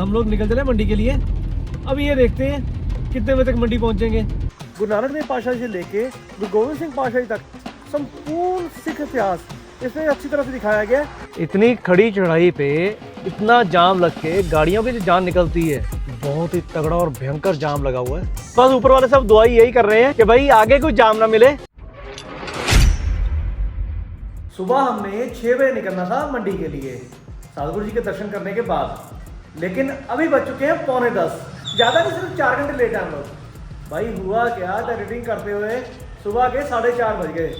हम लोग निकल चले मंडी के लिए। अब ये देखते हैं कितने बजे तक मंडी पहुंचेंगे। गुरु नानक देव पातशाही से लेके गुरु गोविंद सिंह पातशाही तक संपूर्ण सिख इतिहास इसमें अच्छी तरह से दिखाया गया। इतनी खड़ी चढ़ाई पे इतना जाम लग के गाड़ियों की जो जान निकलती है, बहुत ही तगड़ा और भयंकर जाम लगा हुआ है। बस ऊपर वाले सब दुआ यही कर रहे हैं कि भाई आगे कोई जाम ना मिले। सुबह हमने 6 बजे निकलना था मंडी के लिए सतगुरु जी के दर्शन करने के बाद, लेकिन अभी बज चुके हैं 9:45। ज़्यादा नहीं, सिर्फ 4 घंटे लेट हैं हम लोग। भाई हुआ क्या, एडिटिंग करते हुए सुबह के 4:30 बज गए।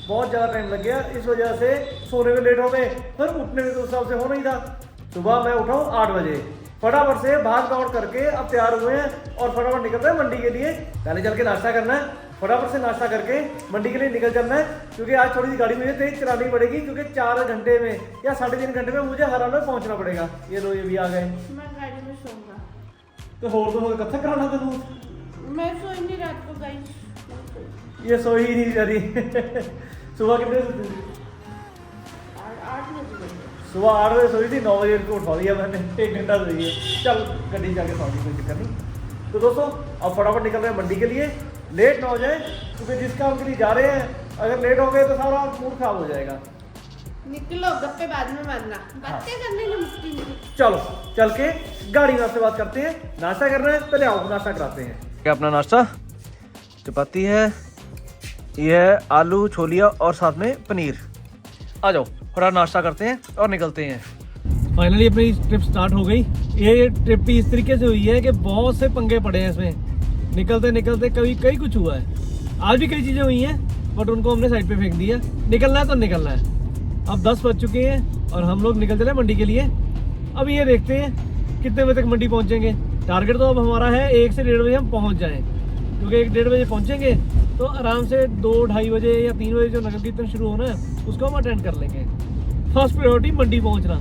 बहुत ज़्यादा टाइम लग गया, इस वजह से सोने में लेट हो गए, फिर उठने में तो उस हिसाब से हो नहीं था। सुबह मैं उठा हूँ 8 बजे, फटाफट से भाग दौड़ करके अब तैयार हुए हैं और फटाफट निकल रहे हैं मंडी के लिए। पहले चल के नाश्ता करना है, फटाफट से नाश्ता करके मंडी के लिए निकल चलना है, क्योंकि आज थोड़ी सी गाड़ी मुझे तेज चलानी पड़ेगी, क्योंकि 4 घंटे में या 3.5 घंटे में मुझे हराना में पहुंचना पड़ेगा। ये लो, ये भी आ गए। मैं गाड़ी में सोऊंगा तो होर तो कत्था कराना था तू। मैं सोई नहीं रात को गाइस। ये सोई ही नहीं रही। सुबह कितने सोती थी? 8 बजे। सुबह 8 बजे सोई थी, 9 बजे को उठा दिया मैंने। 1 घंटा सोई है। चल गड्डी जाके सो गई, कोई दिक्कत नहीं। तो दोस्तों अब फटाफट निकल रहे हैं मंडी के लिए, लेट ना हो जाए, क्योंकि जिस काम के लिए जा रहे हैं अगर लेट हो गए तो सारा मूड खराब हो जाएगा। निकलो, गप्पे बाद में मारना, बातें करने में मुश्किल नहीं। चलो चल के गाड़ी में आपसे बात करते हैं। नाश्ता करना है, पहले आओ नाश्ता कराते हैं। क्या अपना नाश्ता? चपाती है, ये है आलू छोलिया और साथ में पनीर। आ जाओ फटाफट नाश्ता करते हैं और निकलते हैं। फाइनली अपनी ट्रिप स्टार्ट हो गई। ये ट्रिप भी इस तरीके से हुई है कि बहुत से पंगे पड़े हैं इसमें। निकलते निकलते कई कुछ हुआ है। आज भी कई चीज़ें हुई हैं, बट उनको हमने साइड पे फेंक दिया। निकलना है तो निकलना है। अब 10 बज चुके हैं और हम लोग निकल चले मंडी के लिए। अब ये देखते हैं कितने बजे तक मंडी पहुंचेंगे। टारगेट तो अब हमारा है 1 से 1:30 बजे हम पहुंच जाएं, क्योंकि 1-1:30 बजे पहुंचेंगे तो आराम से 2-2:30 बजे या 3 बजे जो नगर कीर्तन शुरू होना है उसको हम अटेंड कर लेंगे। फर्स्ट प्रायोरिटी मंडी पहुंचना।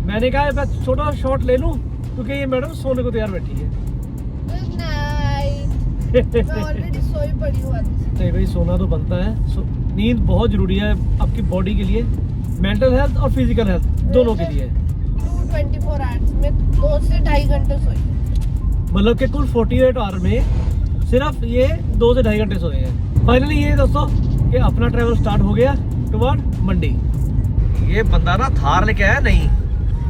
मैंने कहा मैं छोटा शॉट ले लूं, क्योंकि ये मैडम सोने को तैयार बैठी है। Good night. मैं ऑलरेडी सोई पड़ी हूं। नहीं भाई, सोना तो बनता है। नींद बहुत जरूरी है आपकी बॉडी के लिए, मेंटल हेल्थ और फिजिकल हेल्थ दोनों के लिए। 24 आवर्स में 2 से 2.5 घंटे सोई, मतलब कि कुल 48 आवर में सिर्फ ये 2 से 2.5 घंटे सोए हैं। फाइनली ये दोस्तों कि अपना ट्रैवल स्टार्ट हो गया टुवर्ड मंडी। ये बंदा ना थार लेके आया नहीं,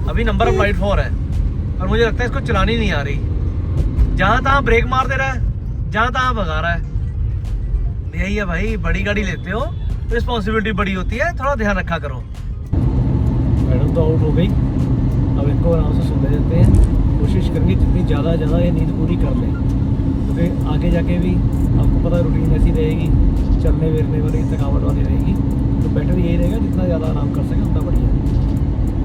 अभी नंबर ऑफ प्लेट 4 है और मुझे लगता है इसको चलानी नहीं आ रही। जहाँ तहाँ ब्रेक मार दे रहा है, जहाँ तहाँ भगा रहा है। यही है भाई, बड़ी गाड़ी लेते हो रिस्पॉन्सिबिलिटी बड़ी होती है, थोड़ा ध्यान रखा करो। मैडम तो आउट हो गई, अब इनको आराम से सोने देते हैं। कोशिश करेंगे जितनी ज़्यादा ये नींद पूरी कर लें, क्योंकि आगे जाके भी आपको पता रूटीन ऐसी रहेगी, चलने फिरने वाली थकावट वाली रहेगी। तो बेटर यही रहेगा जितना ज़्यादा आराम कर सकें उतना बढ़िया।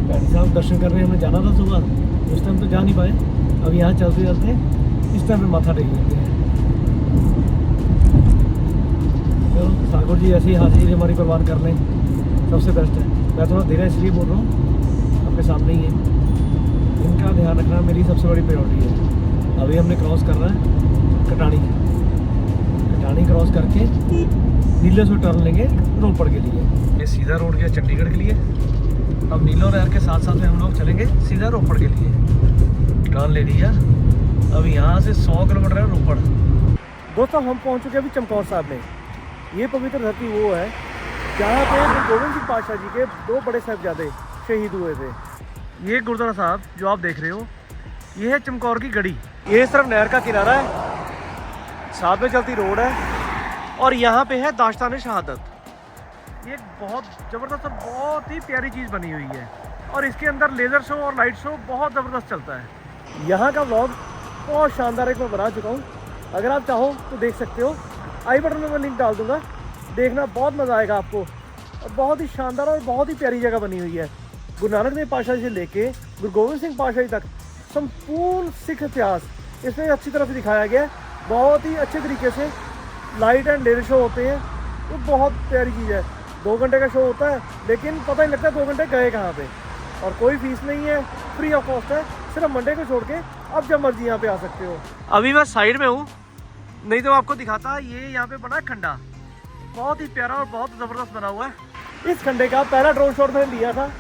पैडी साहब दर्शन करने हमें जाना था सुबह, उस टाइम तो जा नहीं पाए। अब यहाँ चलते चलते इस टाइम पे माथा टेक लेते हैं। चलो ठाकुर जी ऐसी हाजिरी हमारी कुर्बान कर लें, सबसे बेस्ट है। मैं थोड़ा धीरे इसलिए बोल रहा हूँ, आपके सामने ही है। इनका ध्यान रखना मेरी सबसे बड़ी प्रायोरिटी है। अभी हमने क्रॉस करना है कटानी क्रॉस करके नीले से टर्न लेंगे रोपड़ के लिए। ये सीधा रोड गया चंडीगढ़ के लिए। अब नीलो नहर के साथ साथ में हम लोग चलेंगे सीधा रोपड़ के लिए। टर्न ले लिया, अब यहाँ से 100 किलोमीटर है रोपड़। दोस्तों हम पहुँच चुके अभी चमकौर साहब में। ये पवित्र धरती वो है जहाँ पे गुरु गोविंद सिंह पातशाह जी के 2 बड़े साहिबजादे शहीद हुए थे। ये गुरुद्वारा साहब जो आप देख रहे हो, ये है चमकौर की गढ़ी। ये सिर्फ नहर का किनारा है, साथ में चलती रोड है और यहाँ पे है दास्तान शहादत। ये बहुत ज़बरदस्त और बहुत ही प्यारी चीज़ बनी हुई है और इसके अंदर लेज़र शो और लाइट शो बहुत ज़बरदस्त चलता है। यहाँ का व्लॉग बहुत शानदार एक मैं बना चुका हूँ, अगर आप चाहो तो देख सकते हो। आई बटन में मैं लिंक डाल दूंगा, देखना बहुत मज़ा आएगा आपको। और बहुत ही शानदार और बहुत ही प्यारी जगह बनी हुई है। गुरु नानक देव पातशाही से लेके गुरु गोविंद सिंह पातशाही तक संपूर्ण सिख इतिहास इसमें अच्छी तरह से दिखाया गया है। बहुत ही अच्छे तरीके से लाइट एंड लेज़र शो होते हैं, वो बहुत प्यारी चीज़ है। 2 घंटे का शो होता है, लेकिन पता नहीं लगता 2 घंटे गए कहाँ पे। और कोई फीस नहीं है, फ्री ऑफ कॉस्ट है। सिर्फ मंडे को छोड़ के अब जब मर्जी यहाँ पे आ सकते हो। अभी मैं साइड में हूँ, नहीं तो आपको दिखाता। ये यहाँ पे बना है खंडा, बहुत ही प्यारा और बहुत ज़बरदस्त बना हुआ है। इस खंडे का पहला ड्रोन शॉट मैंने लिया था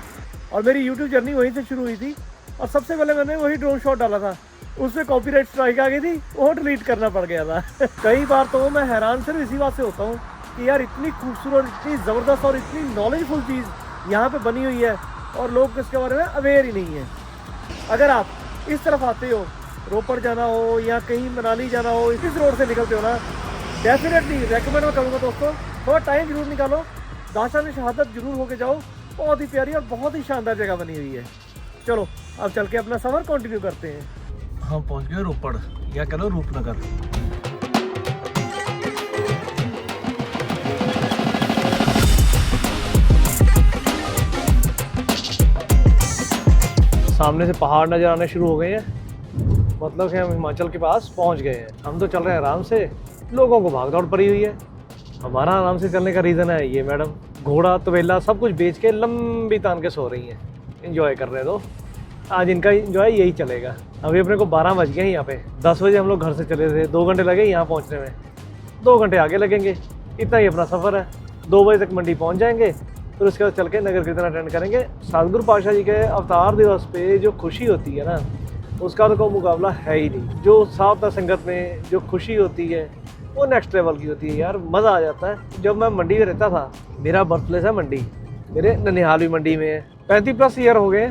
और मेरी यूट्यूब जर्नी वहीं से शुरू हुई थी। और सबसे पहले मैंने वही ड्रोन शॉट डाला था, उस पर कॉपीराइट स्ट्राइक आ गई थी, वो डिलीट करना पड़ गया था। कई बार तो मैं हैरान सिर्फ इसी बात से होता हूँ कि यार इतनी खूबसूरत, इतनी ज़बरदस्त और इतनी नॉलेजफुल चीज़ यहाँ पे बनी हुई है और लोग इसके बारे में अवेयर ही नहीं है। अगर आप इस तरफ आते हो, रोपड़ जाना हो या कहीं मनाली जाना हो, इस रोड से निकलते हो ना, डेफिनेटली रेकमेंड मैं करूँगा दोस्तों, थोड़ा टाइम जरूर निकालो, दास्तान-ए-शहादत जरूर होके जाओ। बहुत ही प्यारी और बहुत ही शानदार जगह बनी हुई है। चलो अब चल के अपना सफ़र कंटिन्यू करते हैं। हम पहुंच गए रोपड़, या कह लो रूपनगर। सामने से पहाड़ नज़र आने शुरू हो गए हैं, मतलब कि हम हिमाचल के पास पहुंच गए हैं। हम तो चल रहे हैं आराम से, लोगों को भाग दौड़ पड़ी हुई है। हमारा आराम से चलने का रीज़न है ये मैडम घोड़ा तबेला सब कुछ बेच के लंबी तान के सो रही हैं, एंजॉय कर रहे दो। आज इनका एंजॉय यही चलेगा। अभी अपने को 12 बज गए हैं यहाँ पे, 10 बजे हम लोग घर से चले थे, 2 घंटे लगे यहाँ पहुँचने में, 2 घंटे आगे लगेंगे, इतना ही अपना सफ़र है। 2 बजे तक मंडी पहुँच जाएंगे, फिर उसके बाद चल के नगर कीर्तन अटेंड करेंगे। सतगुरु पातशाह जी के अवतार दिवस पे जो खुशी होती है ना, उसका तो कोई मुकाबला है ही नहीं। जो उत्साह संगत में जो खुशी होती है वो नेक्स्ट लेवल की होती है यार, मज़ा आ जाता है। जब मैं मंडी में रहता था, मेरा बर्थ प्लेस है मंडी, मेरे ननिहाल भी मंडी में है, 35+ ईयर हो गए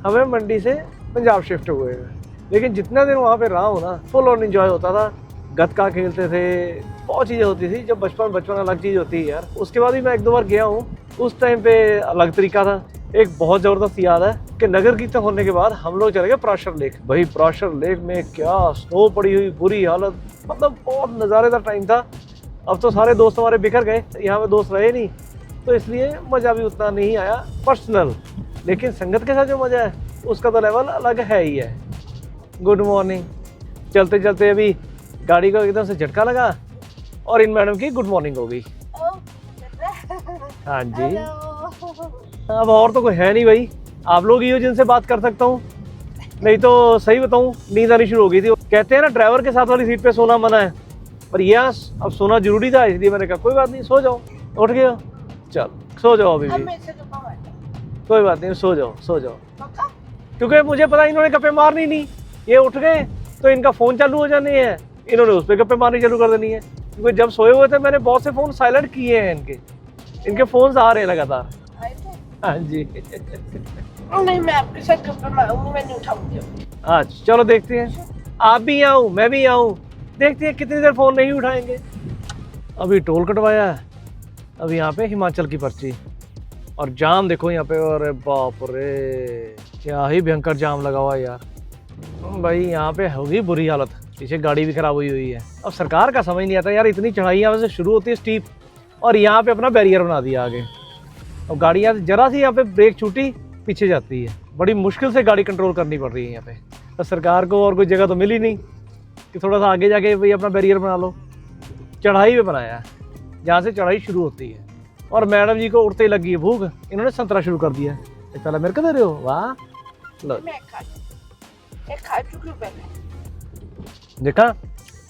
हमें मंडी से पंजाब शिफ्ट हुए हैं। लेकिन जितना दिन वहाँ पे रहा हूँ ना, फुल ऑन एंजॉय होता था। गतका खेलते थे, बहुत चीज़ें होती थी। जब बचपन अलग चीज़ होती है यार। उसके बाद भी मैं 1-2 बार गया हूँ, उस टाइम पे अलग तरीका था। एक बहुत ज़बरदस्त याद है कि नगर कीर्तन होने के बाद हम लोग चले गए पराशर लेक। भाई पराशर लेक में क्या स्नो पड़ी हुई, बुरी हालत, मतलब बहुत नज़ारेदार टाइम था। अब तो सारे दोस्त हमारे बिखर गए, यहाँ पे दोस्त रहे नहीं, तो इसलिए मज़ा भी उतना नहीं आया पर्सनल। लेकिन संगत के साथ जो मज़ा है उसका तो लेवल अलग है ही है। Good morning. चलते चलते अभी गाड़ी को एकदम से झटका लगा और इन मैडम की गुड मॉर्निंग हो गई। हाँ जी, अब और तो कोई है नहीं भाई, आप लोग ही हो जिनसे बात कर सकता हूँ। नहीं तो सही बताऊँ, नींद आनी शुरू हो गई थी। कहते हैं ना ड्राइवर के साथ वाली सीट पे सोना मना है, पर यह अब सोना जरूरी था, इसलिए मैंने कहा कोई बात नहीं, सो जाओ। उठ गया, चल सो जाओ अभी भी, कोई बात नहीं, सो जाओ सो जाओ। क्योंकि मुझे पता इन्होंने गप्पे मारनी नहीं, ये उठ गए तो इनका फ़ोन चालू हो जाने हैं, इन्होंने उस पर गप्पे मारनी चालू कर देनी है। क्योंकि जब सोए हुए थे मैंने बहुत से फ़ोन साइलेंट किए हैं, इनके फ़ोन आ रहे हैं लगातार। हाँ जी। नहीं, मैं आपके साथ गप्पे मारूंगी, मैं नहीं उठाऊंगी। आज चलो देखते हैं, आप भी आऊँ मैं भी आऊँ, देखते हैं कितनी देर फ़ोन नहीं उठाएंगे। अभी टोल कटवाया है, अभी यहाँ पे हिमाचल की पर्ची, और जाम देखो यहाँ पे, अरे बाप रे क्या ही भयंकर जाम लगा हुआ है यार। भाई यहाँ पे होगी बुरी हालत, पीछे गाड़ी भी खराब हुई है। अब सरकार का समझ नहीं आता यार, इतनी चढ़ाई यहाँ से शुरू होती है स्टीप, और यहाँ पे अपना बैरियर बना दिया आगे। और गाड़ियाँ जरा सी यहाँ पे ब्रेक छूटी पीछे जाती है, बड़ी मुश्किल से गाड़ी कंट्रोल करनी पड़ रही है यहाँ पे। तो सरकार को और कोई जगह तो मिली नहीं कि थोड़ा सा आगे जाके भाई अपना बैरियर बना लो, चढ़ाई पे बनाया है जहाँ से चढ़ाई शुरू होती है। और मैडम जी को उठते ही लगी है भूख, इन्होंने संतरा शुरू कर दिया। पहले मेरे को दे रहे हो, वाह लो। मैं खा चुकी हूँ पहले। देखा,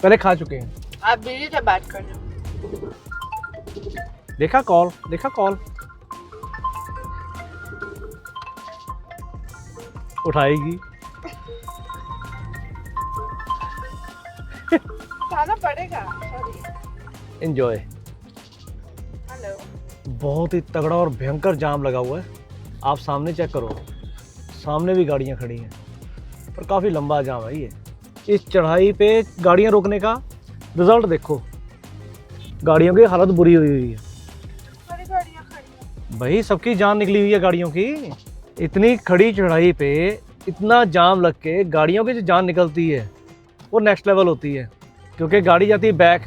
पहले खा चुके हैं। आप दीदी से बात कर लो। देखा कॉल, देखा कॉल उठाएगी। खाना पड़ेगा, सॉरी। एंजॉय। हेलो। बहुत ही तगड़ा और भयंकर जाम लगा हुआ है, आप सामने चेक करो, सामने भी गाड़ियां खड़ी हैं, पर काफ़ी लंबा जाम है ये। इस चढ़ाई पे गाड़ियां रोकने का रिजल्ट देखो, गाड़ियों की हालत बुरी हुई है। सारी गाड़ियां खड़ी हैं। भाई सबकी जान निकली हुई है गाड़ियों की। इतनी खड़ी चढ़ाई पे इतना जाम लग के गाड़ियों की जो जान निकलती है वो नेक्स्ट लेवल होती है। क्योंकि गाड़ी जाती है बैक,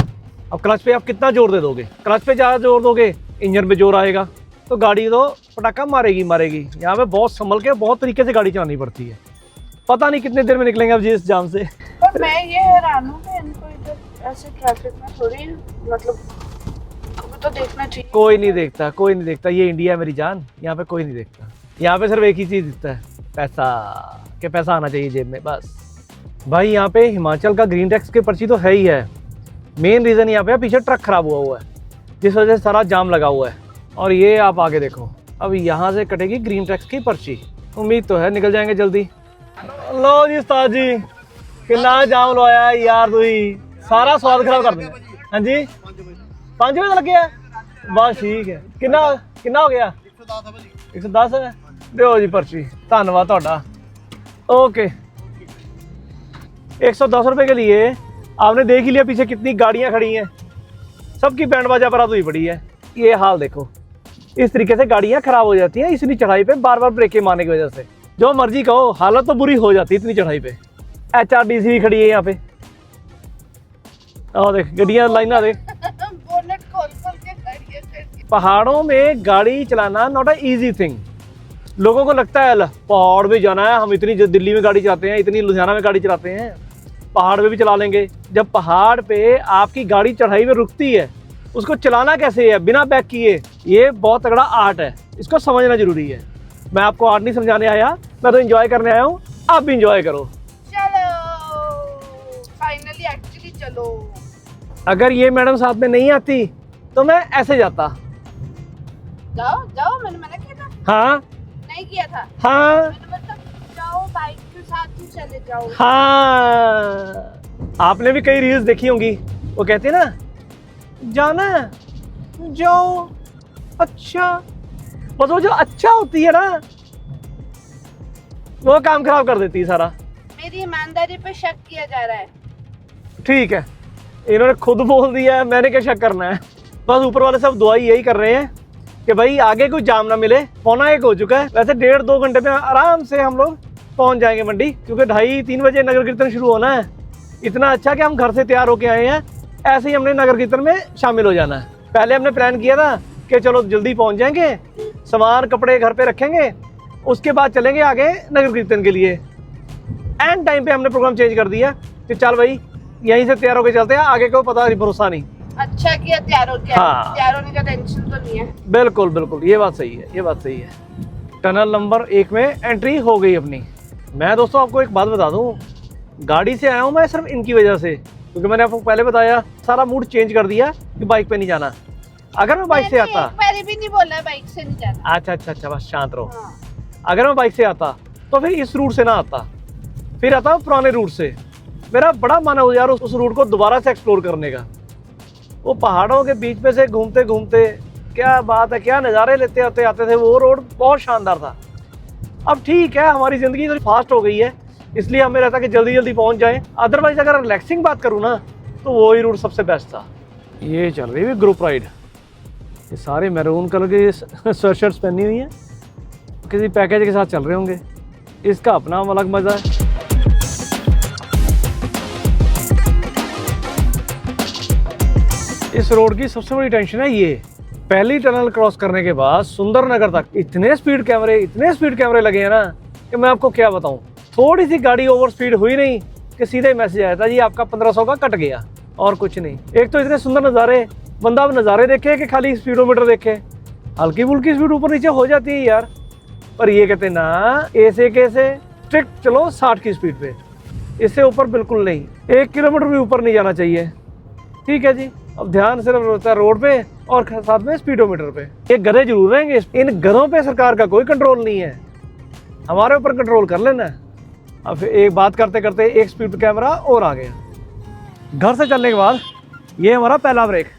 अब क्लच पे आप कितना जोर दे दोगे, क्लच पे ज़्यादा जोर दोगे इंजन पे जोर आएगा, तो गाड़ी तो पटाखा मारेगी। यहाँ पे बहुत संभल के बहुत तरीके से गाड़ी चलानी पड़ती है। पता नहीं कितने देर में निकलेंगे अब जी इस जाम से। पर मैं ये हैरान हूँ कि इनको इधर ऐसे ट्रैफिक में थोड़ी, मतलब तो देखना चाहिए। कोई नहीं देखता, कोई नहीं देखता, ये इंडिया है मेरी जान, यहाँ पे कोई नहीं देखता। यहाँ पे सिर्फ एक ही चीज़ दिखता है, पैसा, कि पैसा आना चाहिए जेब में, बस। भाई यहाँ पे हिमाचल का ग्रीन टैक्स की पर्ची तो है ही है, मेन रीज़न यहाँ पे पीछे ट्रक खराब हुआ है जिस वजह से सारा जाम लगा हुआ है। और ये आप आगे देखो, अब यहाँ से कटेगी ग्रीन टैक्स की पर्ची, उम्मीद तो है निकल जाएंगे जल्दी। लो जी उस्ताद जी कितना जाम लवाया यार तुही सारा स्वाद खराब कर दिया। हाँ जी 5 बजे लग गया बस ठीक है कितना कितना हो गया 110 है दो जी पर्ची धन्यवाद ਤੁਹਾਡਾ ओके 110 रुपए के लिए आपने देख ही लिया पीछे कितनी गाड़ियां खड़ी हैं सबकी बैंड बाजा पर हुई पड़ी है। ये हाल देखो इस तरीके से गाड़ियां खराब हो जाती हैं इतनी चढ़ाई पे बार बार ब्रेकें मारने की वजह से जो मर्जी कहो हालत तो बुरी हो जाती है इतनी चढ़ाई पे। HRDC भी खड़ी है यहाँ पे और देख गड्डियां लाइना देख बोनट खोल खोल के खड़ी है। पहाड़ों में गाड़ी चलाना नॉट अ इजी थिंग। लोगों को लगता है पहाड़ पे जाना है हम इतनी दिल्ली में गाड़ी चलाते हैं इतनी लुधियाना में गाड़ी चलाते हैं पहाड़ पे भी चला लेंगे। जब पहाड़ पे आपकी गाड़ी चढ़ाई में रुकती है उसको चलाना कैसे है बिना बैक किए ये बहुत तगड़ा आर्ट है इसको समझना जरूरी है। मैं आपको आर्ट नहीं समझाने आया मैं तो एंजॉय करने आया हूँ आप भी एंजॉय करो। चलो फाइनली एक्चुअली चलो। अगर ये मैडम साथ में नहीं आती तो मैं ऐसे जाता। जाओ जाओ मैंने मना किया था हाँ नहीं किया था हाँ मैंने मतलब जाओ बाइक के साथ ही चले जाओ। हाँ आपने भी कई रील्स देखी होंगी वो कहते हैं ना जाना जाओ अच्छा बस वो जो अच्छा होती है ना वो काम खराब कर देती है सारा। मेरी ईमानदारी पे शक किया जा रहा है। ठीक है इन्होंने खुद बोल दिया है मैंने क्या शक करना है। बस ऊपर वाले सब दुआ यही कर रहे हैं कि भाई आगे कोई जाम ना मिले। 1:15 हो चुका है वैसे 1.5-2 घंटे में आराम से हम लोग पहुंच जाएंगे मंडी क्योंकि 2:30-3 बजे नगर कीर्तन शुरू होना है। इतना अच्छा कि हम घर से तैयार होके आए हैं ऐसे ही हमने नगर कीर्तन में शामिल हो जाना है। पहले हमने प्लान किया था कि चलो जल्दी पहुंच जाएंगे सामान कपड़े घर पे रखेंगे उसके बाद चलेंगे आगे नगर कीर्तन के लिए। एंड टाइम पे हमने प्रोग्राम चेंज कर दिया कि चल भाई यहीं से तैयार होके चलते हैं आगे को पता भरोसा नहीं। अच्छा किया तैयार हो गया। हाँ। तैयार होने का टेंशन तो नहीं है। बिल्कुल बिल्कुल ये बात सही है ये बात सही है। टनल नंबर 1 में एंट्री हो गई अपनी। मैं दोस्तों आपको एक बात बता दूं गाड़ी से आया हूँ मैं सिर्फ इनकी वजह से क्योंकि मैंने आपको पहले बताया सारा मूड चेंज कर दिया कि बाइक पे नहीं जाना। अगर मैं बाइक से आता एक बार भी नहीं बोला बाइक से नहीं जाना। अच्छा बस शांत रहो। हाँ। अगर मैं बाइक से आता तो फिर इस रूट से ना आता फिर आता पुराने रूट से। मेरा बड़ा मन है यार उस रूट को दोबारा से एक्सप्लोर करने का। वो पहाड़ों के बीच में से घूमते घूमते क्या बात है क्या नज़ारे लेते आते आते थे वो रोड बहुत शानदार था। अब ठीक है हमारी ज़िंदगी थोड़ी फास्ट हो गई है इसलिए हमें रहता कि जल्दी जल्दी पहुंच जाएं। अदरवाइज अगर रिलैक्सिंग बात करूँ ना तो वही रूट सबसे बेस्ट था। ये चल रही है ग्रुप राइड। ये सारे मैरून कलर के स्वेट शर्ट्स पहनी हुई हैं किसी पैकेज के साथ चल रहे होंगे इसका अपना अलग मज़ा है। इस रोड की सबसे बड़ी टेंशन है ये पहली टनल क्रॉस करने के बाद सुंदरनगर तक इतने स्पीड कैमरे लगे हैं ना कि मैं आपको क्या बताऊं। थोड़ी सी गाड़ी ओवर स्पीड हुई नहीं कि सीधे मैसेज आया था जी आपका 1500 का कट गया और कुछ नहीं। एक तो इतने सुंदर नज़ारे बंदा अब नज़ारे देखे कि खाली स्पीडोमीटर देखे। हल्की फुल्की स्पीड ऊपर नीचे हो जाती है यार पर ये कहते ना ऐसे कैसे स्ट्रिक्ट चलो 60 की स्पीड पे इससे ऊपर बिल्कुल नहीं 1 किलोमीटर भी ऊपर नहीं जाना चाहिए। ठीक है जी अब ध्यान सिर्फ होता है रोड पे और साथ में स्पीडोमीटर पे। ये गधे जरूर रहेंगे इन गधों पे सरकार का कोई कंट्रोल नहीं है हमारे ऊपर कंट्रोल कर लेना है। अब एक बात करते करते एक स्पीड कैमरा और आ गया। घर से चलने के बाद ये हमारा पहला ब्रेक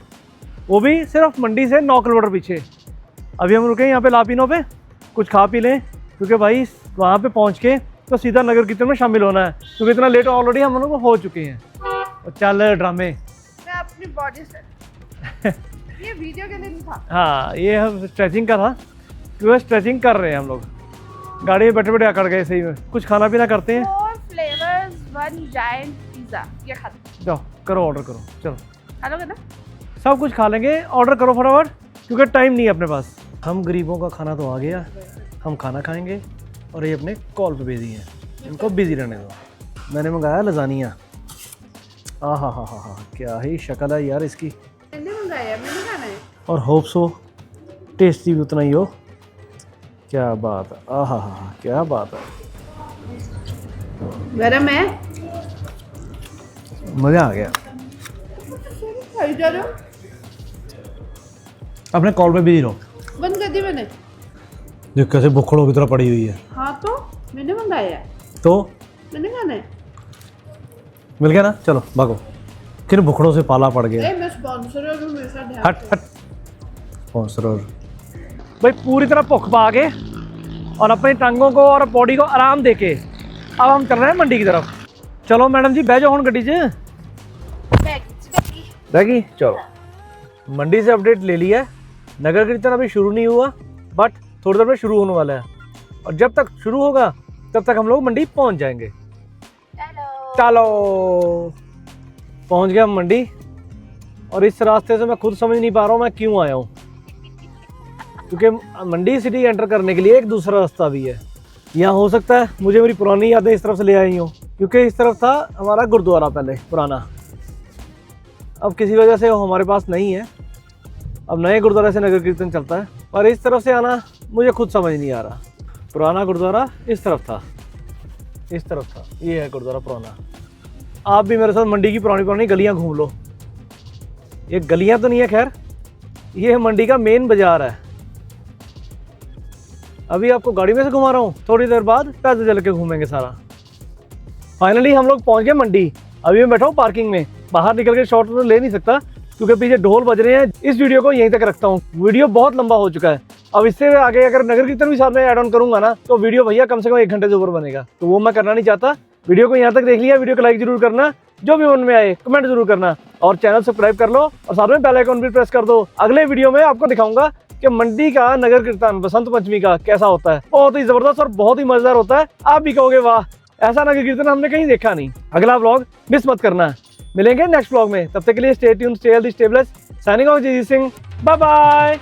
वो भी सिर्फ मंडी से 9 किलोमीटर पीछे। अभी हम रुके यहाँ पे लापिनो पे कुछ खा पी लें क्योंकि भाई वहाँ पे पहुँच के तो सीधा नगर कीर्तन में शामिल होना है क्योंकि इतना लेट ऑलरेडी हम लोग हो चुके हैं। और चल ड्रामे मैं अपनी बॉडी से ये वीडियो के लिए नहीं था। हाँ ये हम स्ट्रेचिंग का था क्योंकि स्ट्रेचिंग कर रहे हैं हम लोग गाड़ी में बैठे बैठे अकड़ गए सही में। कुछ खाना पीना करते हैं 4 फ्लेवर्स 1 जायंट पिज्जा ये खाते जाओ करो ऑर्डर करो चलो खा लोगे ना। सब कुछ खा लेंगे ऑर्डर करो फटाफट क्योंकि टाइम नहीं है अपने पास। हम गरीबों का खाना तो आ गया हम खाना खाएंगे और ये अपने कॉल पे भेजी है इनको बिजी रहने दो। मैंने मंगाया लजानिया हा क्या ही शक्ल है यार इसकी। मैंने मंगाया मैंने खाना है और होप सो टेस्टी भी उतना ही हो। क्या बात है हा क्या बात है गरम है मज़ा आ गया। खाई जा रहे हो अपने कॉल पे बिजी रहो। बंद कर दी मैंने। देख कैसे बुखड़ों की तरह पड़ी हुई है। हाँ तो मैंने मंगाया तो मैंने खाना है। मिल गया ना, चलो भागो। किन भुखड़ों से पाला पड़ गया। मैं स्पॉन्सर हूं, मेरे साथ ध्यान हट हट स्पॉन्सर भाई, पूरी तरह भुख पा के और अपनी टांगों को और बॉडी को आराम देके अब हम चल रहे हैं मंडी की तरफ। चलो मैडम जी बह जाओ हुण गड्डी 'च। रह गई, चलो। मंडी से अपडेट ले लिया है। नगर कीर्तन अभी शुरू नहीं हुआ, बट थोड़ी देर में शुरू होने वाला है और जब तक शुरू होगा तब तक हम लोग मंडी पहुंच जाएंगे। चलो पहुंच गया हम मंडी, और इस रास्ते से मैं खुद समझ नहीं पा रहा हूँ मैं क्यों आया हूँ, क्योंकि मंडी सिटी एंटर करने के लिए एक दूसरा रास्ता भी है। यहाँ हो सकता है मुझे मेरी पुरानी यादें इस तरफ से ले आई हूँ, क्योंकि इस तरफ था हमारा गुरुद्वारा पहले पुराना, अब किसी वजह से वो हमारे पास नहीं है। अब नए गुरुद्वारे से नगर कीर्तन चलता है, पर इस तरफ से आना मुझे खुद समझ नहीं आ रहा। पुराना गुरुद्वारा इस तरफ था, इस तरफ था, ये है गुरुद्वारा पुराना। आप भी मेरे साथ मंडी की पुरानी पुरानी गलियां घूम लो। ये गलियां तो नहीं है खैर, ये मंडी का मेन बाजार है। अभी आपको गाड़ी में से घुमा रहा हूँ, थोड़ी देर बाद पैदल चल के घूमेंगे सारा। फाइनली हम लोग पहुंच गए मंडी। अभी मैं बैठा हूँ पार्किंग में, बाहर निकल के शॉट तो ले नहीं सकता क्योंकि पीछे ढोल बज रहे हैं। इस वीडियो को यहीं तक रखता हूँ, वीडियो बहुत लंबा हो चुका है। अब इससे आगे अगर नगर कीर्तन भी साथ में ऐड ऑन करूंगा ना, तो वीडियो भैया कम से कम 1 घंटे से ऊपर बनेगा, तो वो मैं करना नहीं चाहता। वीडियो को यहाँ तक देख लिया, वीडियो को लाइक जरूर करना, जो भी मन में आए कमेंट जरूर करना, और चैनल सब्सक्राइब कर लो और साथ में बेल आइकन भी प्रेस कर दो। अगले वीडियो में आपको दिखाऊंगा कि मंडी का नगर कीर्तन बसंत पंचमी का कैसा होता है। बहुत ही जबरदस्त और बहुत ही मजेदार होता है। आप भी कहोगे वाह, ऐसा नगर कीर्तन हमने कहीं देखा नहीं। अगला व्लॉग मिस मत करना। मिलेंगे नेक्स्ट व्लॉग में, तब तक के लिए stay tuned, stay healthy, stay blessed. Signing off, G Singh, bye bye.